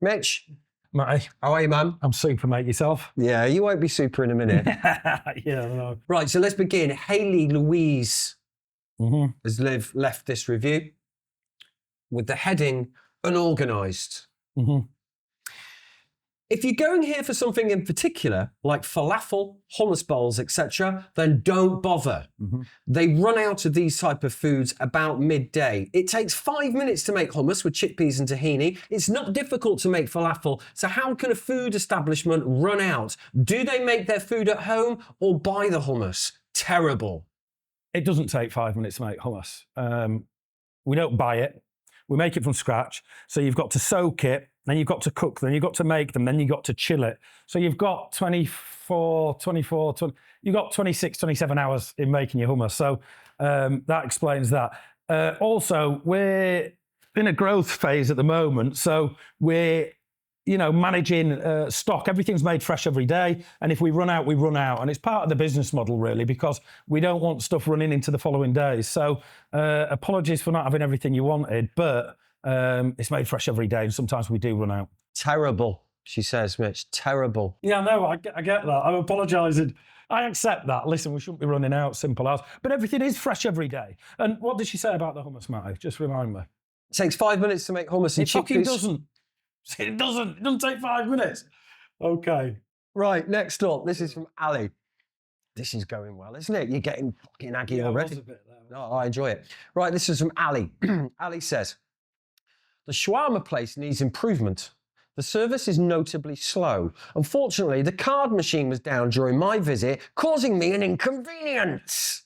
Mitch, Matty, how are you, man? I'm super, mate. Yourself? Yeah, you won't be super in a minute. Yeah, I know. Right, so let's begin. Hayley Louise has left this review with the heading Unorganised. If you're going here for something in particular, like falafel, hummus bowls, etc., then don't bother. They run out of these type of foods about midday. It takes 5 minutes to make hummus with chickpeas and tahini. It's not difficult to make falafel. So how can a food establishment run out? Do they make their food at home or buy the hummus? Terrible. It doesn't take 5 minutes to make hummus. We don't buy it. We make it from scratch. So you've got to soak it, then you've got to cook them, you've got to make them, then you've got to chill it. So you've got 26, 27 hours in making your hummus. So that explains that. Also, we're in a growth phase at the moment. So we're managing stock. Everything's made fresh every day. And if we run out, we run out. And it's part of the business model, really, because we don't want stuff running into the following days. So apologies for not having everything you wanted, but it's made fresh every day. And sometimes we do run out. Terrible, she says, Mitch. Terrible. Yeah, no, I get that. I'm apologising. I accept that. Listen, we shouldn't be running out, simple as. But everything is fresh every day. And what did she say about the hummus, Matty? Just remind me. It takes 5 minutes to make hummus and It fucking chickpeas. doesn't. It doesn't. It doesn't take 5 minutes. Okay. Right, next up, this is from Ali. This is going well, isn't it? You're getting fucking aggy already. No, I enjoy it. Right, this is from Ali. Ali says, the shawarma place needs improvement. The service is notably slow. Unfortunately, the card machine was down during my visit, causing me an inconvenience.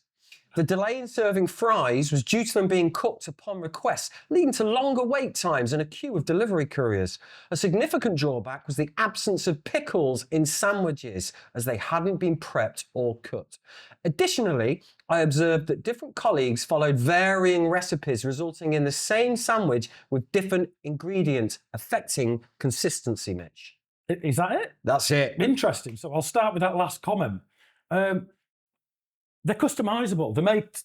The delay in serving fries was due to them being cooked upon request, leading to longer wait times and a queue of delivery couriers. A significant drawback was the absence of pickles in sandwiches, as they hadn't been prepped or cut. Additionally, I observed that different colleagues followed varying recipes, resulting in the same sandwich with different ingredients, affecting consistency, Mitch. Is that it? That's it. Interesting. So I'll start with that last comment. They're customizable.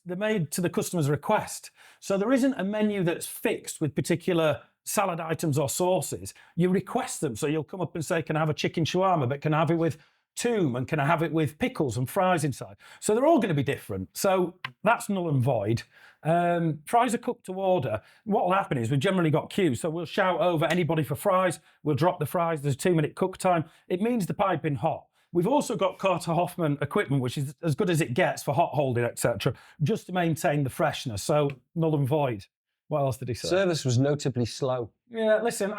They're made to the customer's request. So there isn't a menu that's fixed with particular salad items or sauces. You request them. So you'll come up and say, can I have a chicken shawarma, but can I have it with toom, and can I have it with pickles and fries inside? So they're all going to be different. So that's null and void. Fries are cooked to order. What will happen is we've generally got queues. So we'll shout over anybody for fries. We'll drop the fries. There's a 2-minute cook time. It means the piping hot. We've also got Carter Hoffman equipment, which is as good as it gets for hot holding, etc., just to maintain the freshness. So null and void. What else did he say? Service was notably slow. Yeah, listen,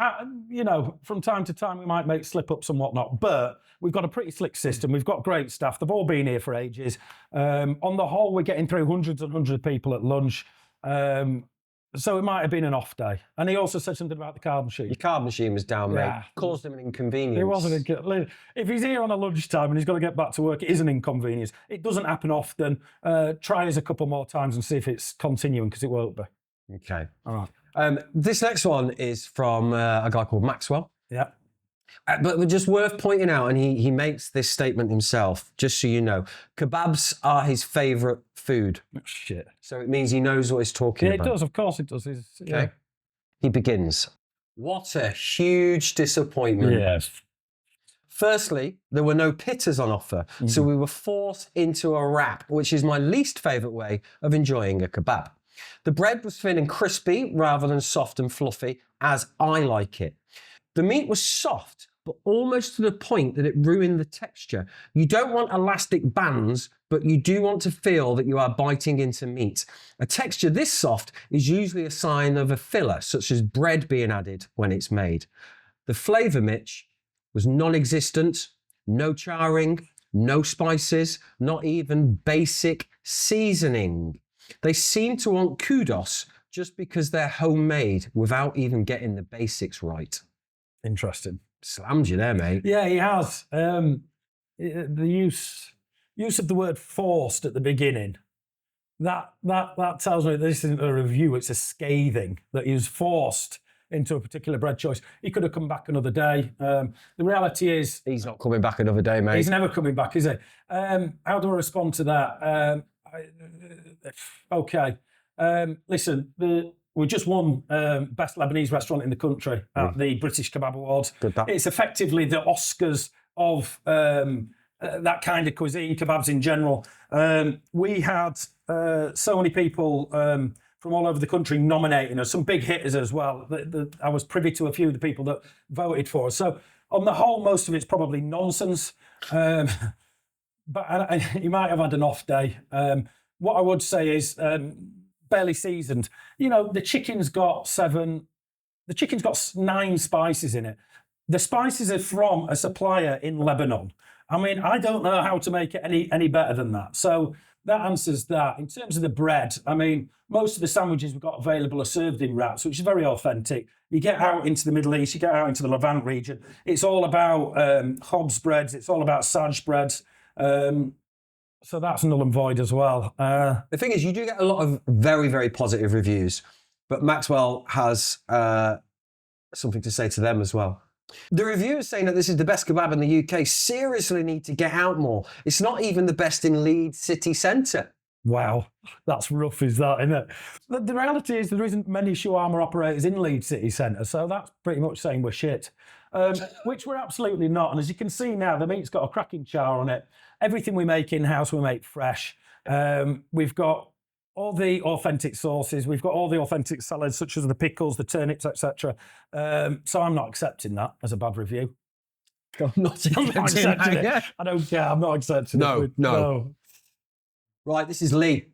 from time to time we might make slip-ups and whatnot, but we've got a pretty slick system. We've got great staff. They've all been here for ages. On the whole, we're getting through hundreds and hundreds of people at lunch. So it might have been an off day. And he also said something about the card machine. Your card machine was down, mate. Caused him an inconvenience. It wasn't. If he's here on a lunchtime and he's got to get back to work, it is an inconvenience. It doesn't happen often. Try us a couple more times and see if it's continuing, because it won't be. Okay. All right. This next one is from a guy called Maxwell. Yeah. But just worth pointing out, and he makes this statement himself, just so you know, kebabs are his favourite food. Oh, shit. So it means he knows what he's talking about. Yeah, it does. Of course it does. Okay. He begins. What a huge disappointment. Yes. Firstly, there were no pittas on offer, so we were forced into a wrap, which is my least favourite way of enjoying a kebab. The bread was thin and crispy rather than soft and fluffy, as I like it. The meat was soft, but almost to the point that it ruined the texture. You don't want elastic bands, but you do want to feel that you are biting into meat. A texture this soft is usually a sign of a filler, such as bread being added when it's made. The flavour, Mitch, was non-existent, no charring, no spices, not even basic seasoning. They seem to want kudos just because they're homemade without even getting the basics right. Interesting. Slammed you there, mate. Yeah, he has. The use of the word forced at the beginning, that tells me this isn't a review, it's a scathing, that he was forced into a particular bread choice. He could have come back another day. The reality is... He's not coming back another day, mate. He's never coming back, is he? How do I respond to that? Okay. Listen, We just won Best Lebanese Restaurant in the country at the British Kebab Awards. Good that. It's effectively the Oscars of that kind of cuisine, kebabs in general. We had so many people from all over the country nominating us, some big hitters as well. I was privy to a few of the people that voted for us. So on the whole, most of it's probably nonsense. But you might have had an off day. What I would say is barely seasoned. You know, the chicken's got 9 spices in it. The spices are from a supplier in Lebanon. I mean, I don't know how to make it any better than that. So that answers that. In terms of the bread, I mean, most of the sandwiches we've got available are served in wraps, which is very authentic. You get out into the Middle East, you get out into the Levant region. It's all about Hobbs breads. It's all about Saj breads. So that's null and void as well. The thing is, you do get a lot of very, very positive reviews, but Maxwell has something to say to them as well. The reviewers saying that this is the best kebab in the UK seriously need to get out more. It's not even the best in Leeds city centre. Wow, that's rough, is that, isn't it? The reality is there isn't many shawarma operators in Leeds city centre, so that's pretty much saying we're shit, which we're absolutely not. And as you can see now, the meat's got a cracking char on it. Everything we make in-house, we make fresh. We've got all the authentic sauces. We've got all the authentic salads, such as the pickles, the turnips, etc. So I'm not accepting that as a bad review. I'm not accepting it. I don't care. I'm not accepting it. No. Right, this is Lee.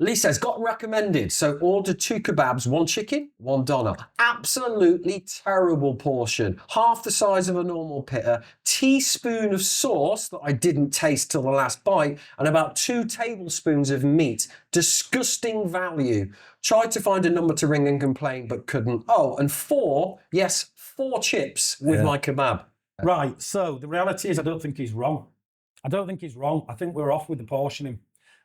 Lee says, got recommended, so ordered 2 kebabs, 1 chicken, 1 doner. Absolutely terrible portion. Half the size of a normal pitta, teaspoon of sauce that I didn't taste till the last bite, and about 2 tablespoons of meat. Disgusting value. Tried to find a number to ring and complain, but couldn't. Oh, and 4 chips with my kebab. Right, so the reality is I don't think he's wrong. I think we're off with the portioning.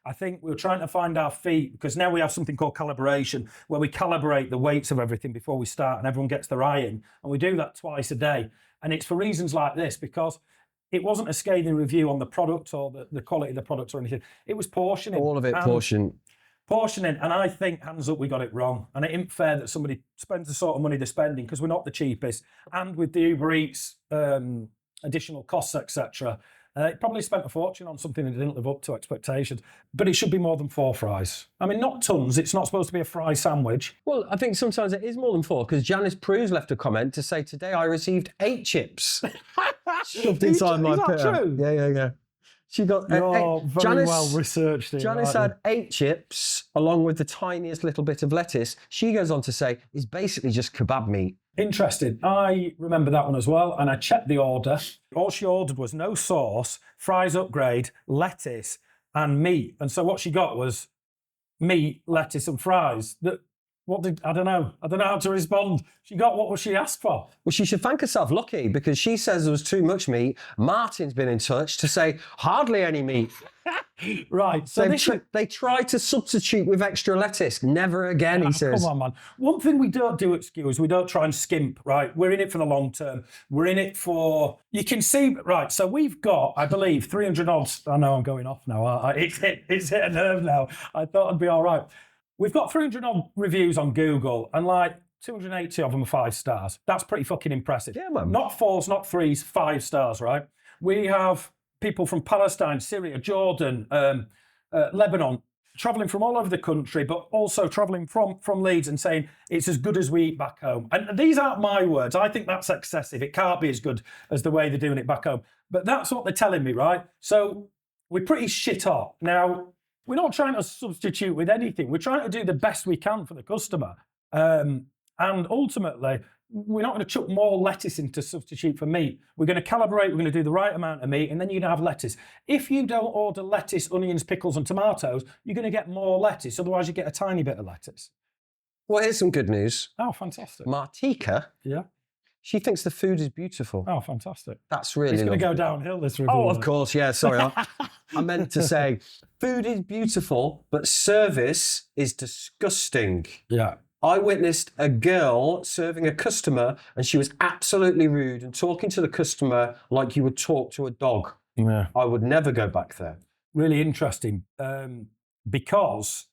I think we're trying to find our feet because now we have something called calibration where we calibrate the weights of everything before we start and everyone gets their eye in. And we do that twice a day. And it's for reasons like this, because it wasn't a scathing review on the product or the quality of the product or anything. It was portioning. All of it portioning. And I think, hands up, we got it wrong. And it isn't fair that somebody spends the sort of money they're spending because we're not the cheapest. And with the Uber Eats additional costs, etc., it probably spent a fortune on something that didn't live up to expectations. But it should be more than 4 fries. I mean, not tons. It's not supposed to be a fry sandwich. Well, I think sometimes it is more than 4 because Janice Prue's left a comment to say, today I received 8 chips shoved inside my pitta. Is that true? Yeah. She got very well researched. Janice had 8 chips along with the tiniest little bit of lettuce. She goes on to say, it's basically just kebab meat. Interesting. I remember that one as well, and I checked the order. All she ordered was no sauce, fries upgrade, lettuce, and meat. And so what she got was meat, lettuce, and fries. I don't know how to respond. She got what she asked for. Well, she should thank herself lucky because she says there was too much meat. Martin's been in touch to say hardly any meat. Right. So they try to substitute with extra lettuce. Never again, he says. Come on, man. One thing we don't do at SQEW is we don't try and skimp, right? We're in it for the long term. We're in it for, you can see, right, so we've got, I believe, 300 odds. I know I'm going off now. It's hit a nerve now. I thought I'd be all right. We've got 300 odd reviews on Google and like 280 of them are 5 stars. That's pretty fucking impressive. Yeah, man. Not 4s, not 3s, 5 stars, right? We have people from Palestine, Syria, Jordan, Lebanon, travelling from all over the country, but also travelling from Leeds and saying it's as good as we eat back home. And these aren't my words. I think that's excessive. It can't be as good as the way they're doing it back home. But that's what they're telling me, right? So we're pretty shit hot. Now, we're not trying to substitute with anything. We're trying to do the best we can for the customer. And ultimately, we're not going to chuck more lettuce in to substitute for meat. We're going to calibrate, we're going to do the right amount of meat, and then you're going to have lettuce. If you don't order lettuce, onions, pickles, and tomatoes, you're going to get more lettuce. Otherwise, you get a tiny bit of lettuce. Well, here's some good news. Oh, fantastic. Martika. Yeah. She thinks the food is beautiful. Oh, fantastic. That's really It's going to go downhill, this review. Oh, of course, yeah, sorry. I meant to say, food is beautiful, but service is disgusting. Yeah. I witnessed a girl serving a customer and she was absolutely rude and talking to the customer like you would talk to a dog. Yeah. I would never go back there. Really interesting because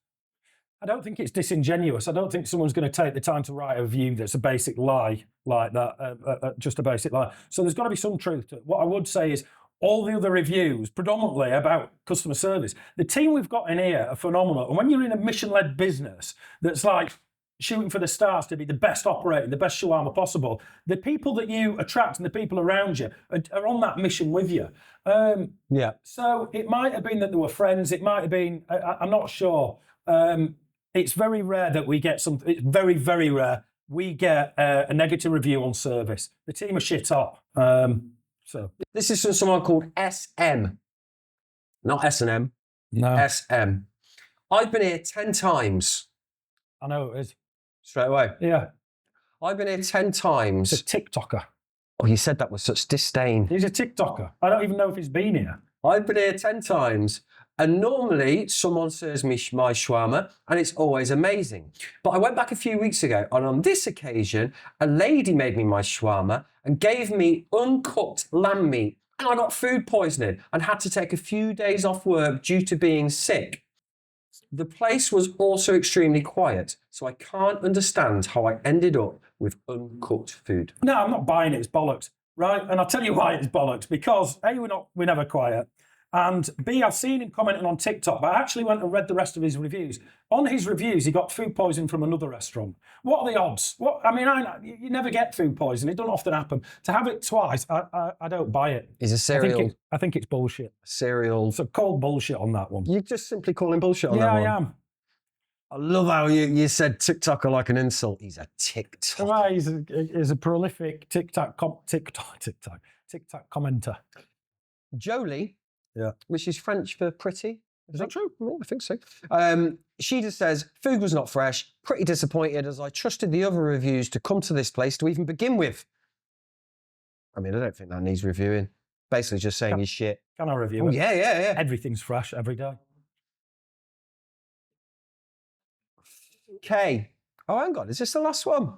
I don't think it's disingenuous. I don't think someone's going to take the time to write a review that's a basic lie like that, just a basic lie. So there's got to be some truth to it. What I would say is all the other reviews, predominantly about customer service, the team we've got in here are phenomenal. And when you're in a mission-led business that's like shooting for the stars to be the best operating, the best shawarma possible, the people that you attract and the people around you are on that mission with you. Yeah. So it might have been that they were friends. It might have been, I'm not sure. It's very rare that we get some, it's very, very rare we get a negative review on service. The team are shit up. So This is from someone called SM. Not S&M, no, SM. I've been here 10 times. I know it is. Straight away. Yeah, I've been here 10 it's a times. TikToker. Oh, you said that with such disdain. He's a TikToker. I don't even know if he's been here. I've been here 10 times, and normally someone serves me my shawarma, and it's always amazing. But I went back a few weeks ago, and on this occasion, a lady made me my shawarma and gave me uncooked lamb meat, and I got food poisoning and had to take a few days off work due to being sick. The place was also extremely quiet, so I can't understand how I ended up with uncooked food. No, I'm not buying it. It's bollocks, right? And I'll tell you why it's bollocks. Because A, we're never quiet, and B, I've seen him commenting on TikTok, but I actually went and read the rest of his reviews. On his reviews, he got food poisoning from another restaurant. What are the odds? You never get food poisoning. It doesn't often happen. To have it twice, I don't buy it. He's a serial. I think it's bullshit. Serial. So cold bullshit on that one. You just simply call him bullshit on Yeah, that one. I am. I love how you said TikToker like an insult. He's a TikTok. Right, he's a prolific TikTok commenter. Jolie, Yeah. which is French for pretty. Is that true? Well, I think so. She just says, food was not fresh. Pretty disappointed as I trusted the other reviews to come to this place to even begin with. I mean, I don't think that needs reviewing. Basically just saying he's shit. Can I review Oh, it? yeah. Everything's fresh every day. Okay. Oh, hang on. Is this the last one?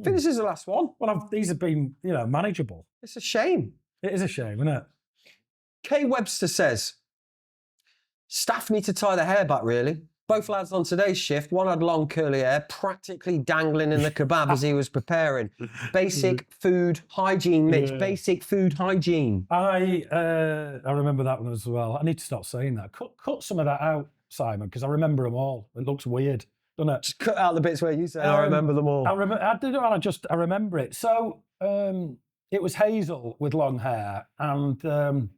I think this is the last one. Well, these have been, manageable. It's a shame. It is a shame, isn't it? Kay Webster says, staff need to tie their hair back, really. Both lads on today's shift, one had long curly hair, practically dangling in the kebab as he was preparing. Basic food hygiene, Mitch. Yeah. Basic food hygiene. I remember that one as well. I need to stop saying that. Cut some of that out, Simon, because I remember them all. It looks weird, doesn't it? Just cut out the bits where you say, I remember them all. I remember it. So it was Hazel with long hair, and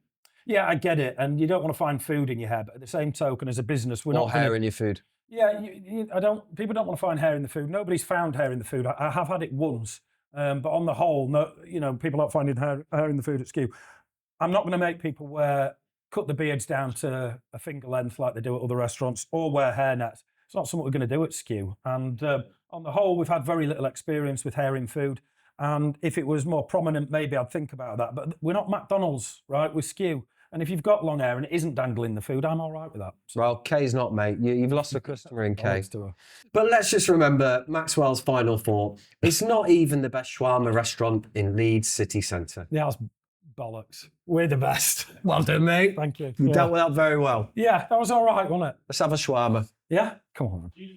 yeah, I get it. And you don't want to find food in your hair, but at the same token, as a business, we're not hair in your food. Yeah, people don't want to find hair in the food. Nobody's found hair in the food. I have had it once, but on the whole, no, people aren't finding hair in the food at SQEW. I'm not going to make people cut the beards down to a finger length like they do at other restaurants, or wear hairnets. It's not something we're going to do at SQEW. And on the whole, we've had very little experience with hair in food. And if it was more prominent, maybe I'd think about that. But we're not McDonald's, right? We're SQEW. And if you've got long hair and it isn't dangling the food, I'm all right with that. So, Well, Kay's not, mate. You've lost a customer in Kay. thanks to her. But let's just remember Maxwell's final thought. It's not even the best shawarma restaurant in Leeds city centre. Yeah, that's bollocks. We're the best. Well done, mate. Thank you. You dealt with that very well. Yeah, that was all right, wasn't it? Let's have a shawarma. Yeah? Come on.